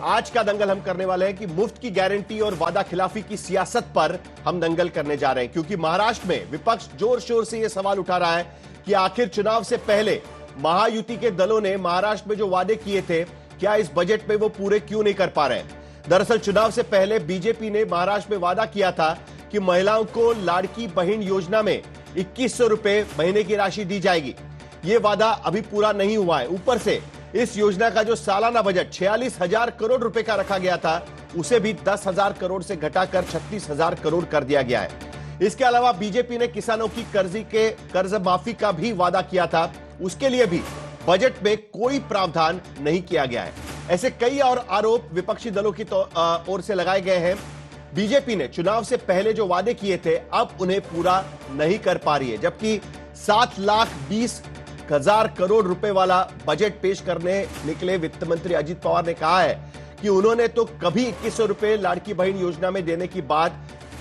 आज का दंगल हम करने वाले हैं कि मुफ्त की गारंटी और वादा खिलाफी की सियासत पर हम दंगल करने जा रहे हैं, क्योंकि महाराष्ट्र में विपक्ष जोर शोर से यह सवाल उठा रहा है कि आखिर चुनाव से पहले महायुति के दलों ने महाराष्ट्र में जो वादे किए थे, क्या इस बजट में वो पूरे क्यों नहीं कर पा रहे हैं। दरअसल चुनाव से पहले बीजेपी ने महाराष्ट्र में वादा किया था कि महिलाओं को लाड़की बहन योजना में 2100 रुपए महीने की राशि दी जाएगी। यह वादा अभी पूरा नहीं हुआ है। ऊपर से इस योजना का जो सालाना बजट 46,000 करोड़ रुपए का रखा गया था, उसे भी 10,000 करोड़ से घटाकर 36,000 करोड़ कर दिया गया है। इसके अलावा बीजेपी ने किसानों की कर्ज माफी का भी वादा किया था, उसके लिए भी बजट में कोई प्रावधान नहीं किया गया है। ऐसे कई और आरोप विपक्षी दलों की ओर से लगाए गए हैं। बीजेपी ने चुनाव से पहले जो वादे किए थे, अब उन्हें पूरा नहीं कर पा रही है, जबकि 7,20,000 करोड़ रुपए वाला बजट पेश करने निकले वित्त मंत्री अजित पवार ने कहा है कि उन्होंने तो कभी 2100 रुपए लाड़की बहन योजना में देने की बात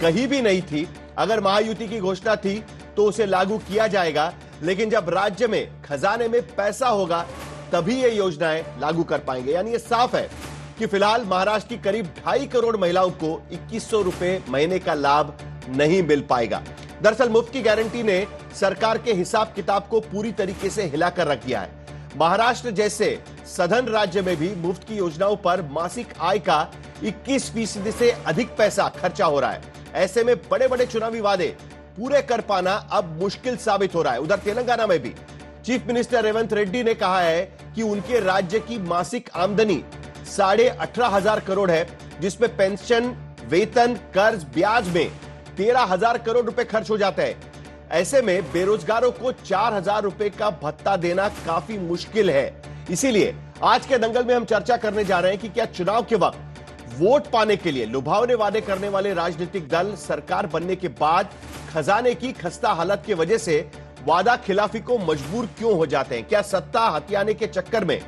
कही भी नहीं थी। अगर महायुति की घोषणा थी तो उसे लागू किया जाएगा, लेकिन जब राज्य में खजाने में पैसा होगा तभी ये योजनाएं लागू कर पाएंगे। यानी ये साफ है कि फिलहाल महाराष्ट्र की करीब 2.5 करोड़ महिलाओं को 2100 रुपए महीने का लाभ नहीं मिल पाएगा। दरअसल मुफ्त की गारंटी ने सरकार के हिसाब किताब को पूरी तरीके से हिलाकर रख दिया है। महाराष्ट्र जैसे सधन राज्य में भी मुफ्त की योजनाओं पर मासिक आय का 21% से अधिक पैसा खर्चा हो रहा है। ऐसे में बड़े बड़े चुनावी वादे पूरे कर पाना अब मुश्किल साबित हो रहा है। उधर तेलंगाना में भी चीफ मिनिस्टर रेवंत रेड्डी ने कहा है कि उनके राज्य की मासिक आमदनी 18,500 करोड़ है, जिसमें पेंशन, वेतन, कर्ज, ब्याज में 13,000 करोड़ रुपए खर्च हो जाता है। ऐसे में बेरोजगारों को 4,000 रुपए का भत्ता देना काफी मुश्किल है। इसीलिए आज के दंगल में हम चर्चा करने जा रहे हैं कि क्या चुनाव के वक्त वोट पाने के लिए लुभावने वादे करने वाले राजनीतिक दल सरकार बनने के बाद खजाने की खस्ता हालत की वजह से वादा खिलाफी को मजबूर क्यों हो जाते हैं। क्या सत्ता हथियाने के चक्कर में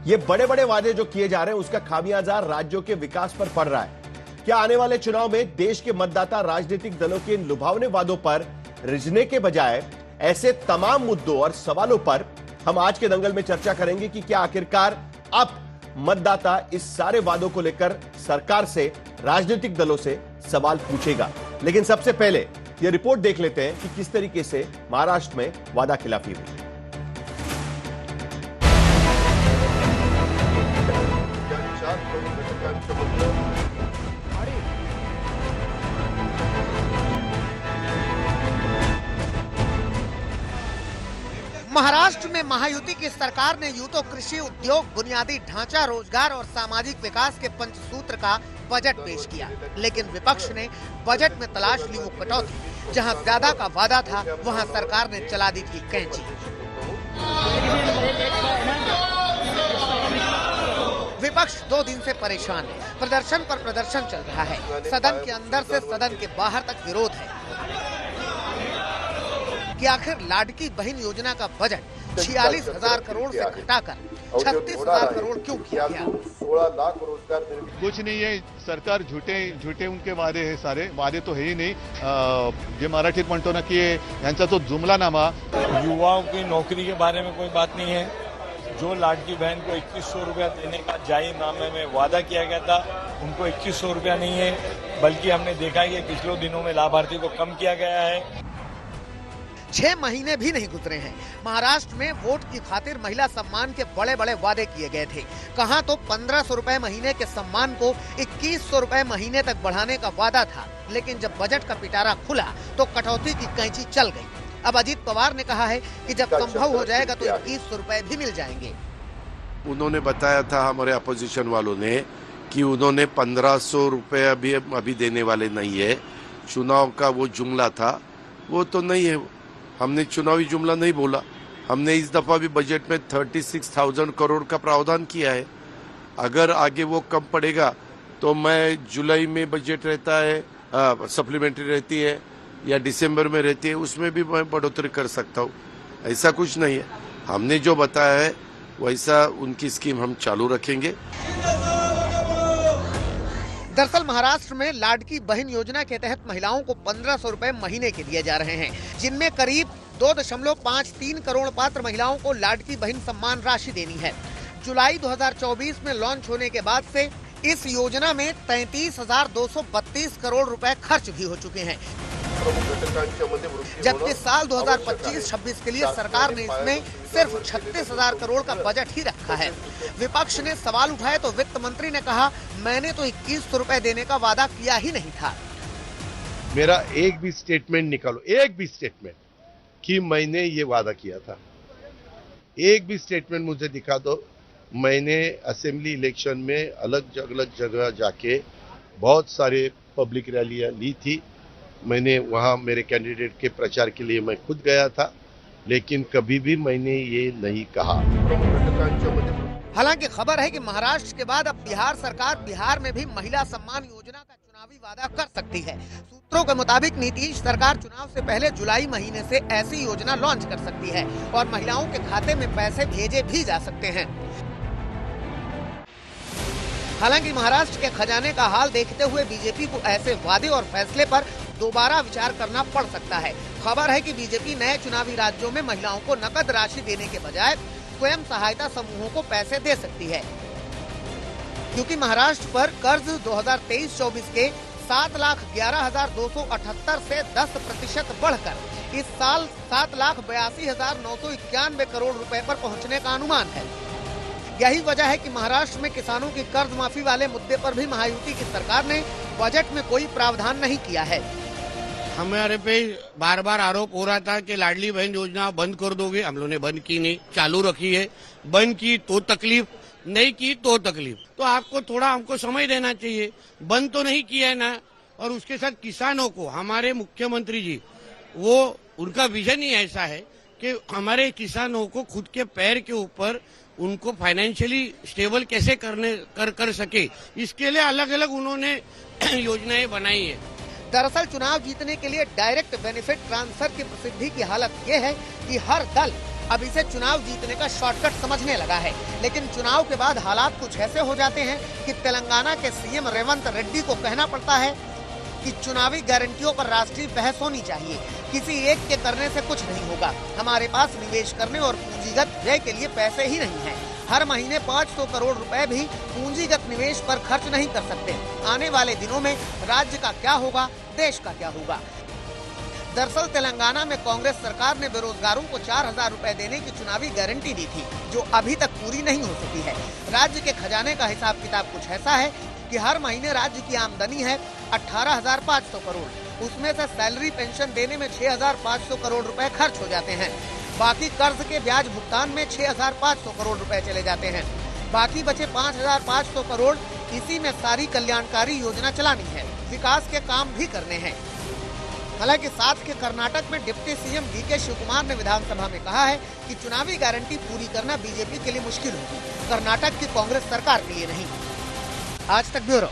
ये बड़े बड़े वादे जो किए जा रहे हैं, उसका खामियाजा राज्यों के विकास पर पड़ रहा है। क्या आने वाले चुनाव में देश के मतदाता राजनीतिक दलों के इन लुभावने वादों पर रिझने के बजाय ऐसे तमाम मुद्दों और सवालों पर हम आज के दंगल में चर्चा करेंगे कि क्या आखिरकार अब मतदाता इस सारे वादों को लेकर सरकार से, राजनीतिक दलों से सवाल पूछेगा। लेकिन सबसे पहले यह रिपोर्ट देख लेते हैं कि किस तरीके से महाराष्ट्र में वादा खिलाफी हुई। महाराष्ट्र में महायुति की सरकार ने यूं तो कृषि, उद्योग, बुनियादी ढांचा, रोजगार और सामाजिक विकास के पंचसूत्र का बजट पेश किया, लेकिन विपक्ष ने बजट में तलाश ली वो कटौती। जहां ज्यादा का वादा था, वहां सरकार ने चला दी थी कैंची। विपक्ष 2 दिन से परेशान है। प्रदर्शन पर प्रदर्शन चल रहा है। सदन के अंदर से सदन के बाहर तक विरोध है कि आखिर लाड़की बहन योजना का बजट 46,000 करोड़ से घटाकर 36,000 करोड़ क्यों किया गया। 16 लाख रोजगार कुछ नहीं है। सरकार झुटे उनके वादे है, सारे वादे तो है ही नहीं। जे मराठीत म्हणतो ना की यांचा तो जुमलानामा। युवाओं की नौकरी के बारे में कोई बात नहीं है। जो लाड़की बहन को 2100 रुपया देने का जाहीरनामे में वादा किया गया था, उनको 2100 रुपया नहीं है, बल्कि हमने देखा कि पिछले दिनों में लाभार्थी को कम किया गया है। 6 महीने भी नहीं गुजरे हैं, महाराष्ट्र में वोट की खातिर महिला सम्मान के बड़े बड़े वादे किए गए थे। कहां तो 1,500 रुपए महीने के सम्मान को 2,100 रुपए महीने तक बढ़ाने का वादा था, लेकिन जब बजट का पिटारा खुला तो कटौती की कैंची चल गई। अब अजित पवार ने कहा है कि जब संभव हो जाएगा तो 2,100 रुपए भी मिल जाएंगे। उन्होंने बताया था हमारे अपोजिशन वालों ने कि उन्होंने 1,500 रुपए अभी देने वाले नहीं है। चुनाव का वो जुमला था, वो तो नहीं है। हमने चुनावी जुमला नहीं बोला। हमने इस दफा भी बजट में 36,000 करोड़ का प्रावधान किया है। अगर आगे वो कम पड़ेगा तो मैं जुलाई में बजट रहता है, सप्लीमेंट्री रहती है या दिसंबर में रहती है, उसमें भी मैं बढ़ोतरी कर सकता हूँ। ऐसा कुछ नहीं है। हमने जो बताया है वैसा उनकी स्कीम हम चालू रखेंगे। दरअसल महाराष्ट्र में लाड़की बहन योजना के तहत महिलाओं को 1,500 रुपए महीने के दिए जा रहे हैं, जिनमें करीब 2.53 करोड़ पात्र महिलाओं को लाड़की बहन सम्मान राशि देनी है। जुलाई 2024 में लॉन्च होने के बाद से इस योजना में 33,232 करोड़ रुपए खर्च भी हो चुके हैं, जबकि साल 2025-26 के लिए सरकार ने इसमें सिर्फ 36,000 करोड़ का बजट ही रखा है। विपक्ष ने सवाल उठाए तो वित्त मंत्री ने कहा, मैंने तो 2100 रुपए देने का वादा किया ही नहीं था। मेरा एक भी स्टेटमेंट निकालो, एक भी स्टेटमेंट कि मैंने ये वादा किया था, एक भी स्टेटमेंट मुझे दिखा दो। मैंने असेंबली इलेक्शन में अलग अलग जगह जाके बहुत सारे पब्लिक रैलियां ली थी। मैंने वहां मेरे कैंडिडेट के प्रचार के लिए मैं खुद गया था, लेकिन कभी भी मैंने ये नहीं कहा। हालांकि खबर है कि महाराष्ट्र के बाद अब बिहार सरकार बिहार में भी महिला सम्मान योजना का चुनावी वादा कर सकती है। सूत्रों के मुताबिक नीतीश सरकार चुनाव से पहले जुलाई महीने से ऐसी योजना लॉन्च कर सकती है और महिलाओं के खाते में पैसे भेजे भी जा सकते हैं। हालांकि महाराष्ट्र के खजाने का हाल देखते हुए बीजेपी को ऐसे वादे और फैसले पर दोबारा विचार करना पड़ सकता है। खबर है कि बीजेपी नए चुनावी राज्यों में महिलाओं को नकद राशि देने के बजाय स्वयं सहायता समूहों को पैसे दे सकती है, क्योंकि महाराष्ट्र पर कर्ज 2023-24 के 7,11,278 से 10% बढ़कर इस साल 7,82,991 करोड़ रुपए पर पहुंचने का अनुमान है। यही वजह है कि महाराष्ट्र में किसानों की कर्ज माफी वाले मुद्दे पर भी महायुति की सरकार ने बजट में कोई प्रावधान नहीं किया है। हमारे पे बार बार आरोप हो रहा था कि लाडली बहन योजना बंद कर दोगे। हम लोगों ने बंद की नहीं, चालू रखी है। बंद की तो तकलीफ, नहीं की तो तकलीफ। तो आपको थोड़ा हमको समय देना चाहिए। बंद तो नहीं किया है ना। और उसके साथ किसानों को, हमारे मुख्यमंत्री जी, वो उनका विजन ही ऐसा है कि हमारे किसानों को खुद के पैर के ऊपर उनको फाइनेंशियली स्टेबल कैसे कर सके, इसके लिए अलग अलग उन्होंने योजनाएं बनाई है। दरअसल चुनाव जीतने के लिए डायरेक्ट बेनिफिट ट्रांसफर की प्रसिद्धि की हालत ये है कि हर दल अब इसे चुनाव जीतने का शॉर्टकट समझने लगा है। लेकिन चुनाव के बाद हालात कुछ ऐसे हो जाते हैं कि तेलंगाना के सीएम रेवंत रेड्डी को कहना पड़ता है कि चुनावी गारंटियों पर राष्ट्रीय बहस होनी चाहिए। किसी एक के करने से कुछ नहीं होगा। हमारे पास निवेश करने और पूंजीगत व्यय के लिए पैसे ही नहीं है। हर महीने 500 करोड़ रुपए भी पूंजीगत निवेश पर खर्च नहीं कर सकते। आने वाले दिनों में राज्य का क्या होगा, देश का क्या होगा। दरअसल तेलंगाना में कांग्रेस सरकार ने बेरोजगारों को 4,000 रुपए देने की चुनावी गारंटी दी थी, जो अभी तक पूरी नहीं हो सकी है। राज्य के खजाने का हिसाब किताब कुछ ऐसा है कि हर महीने राज्य की आमदनी है 18,500 करोड़। उसमें से सैलरी पेंशन देने में 6,500 करोड़ रुपए खर्च हो जाते हैं। बाकी कर्ज के ब्याज भुगतान में 6,500 करोड़ रुपए चले जाते हैं। बाकी बचे 5,500 करोड़, इसी में सारी कल्याणकारी योजना चलानी है, विकास के काम भी करने हैं। हालांकि साथ के कर्नाटक में डिप्टी सीएम डीके शिवकुमार ने विधानसभा में कहा है कि चुनावी गारंटी पूरी करना बीजेपी के लिए मुश्किल होगी, कर्नाटक की कांग्रेस सरकार के लिए नहीं। आज तक ब्यूरो।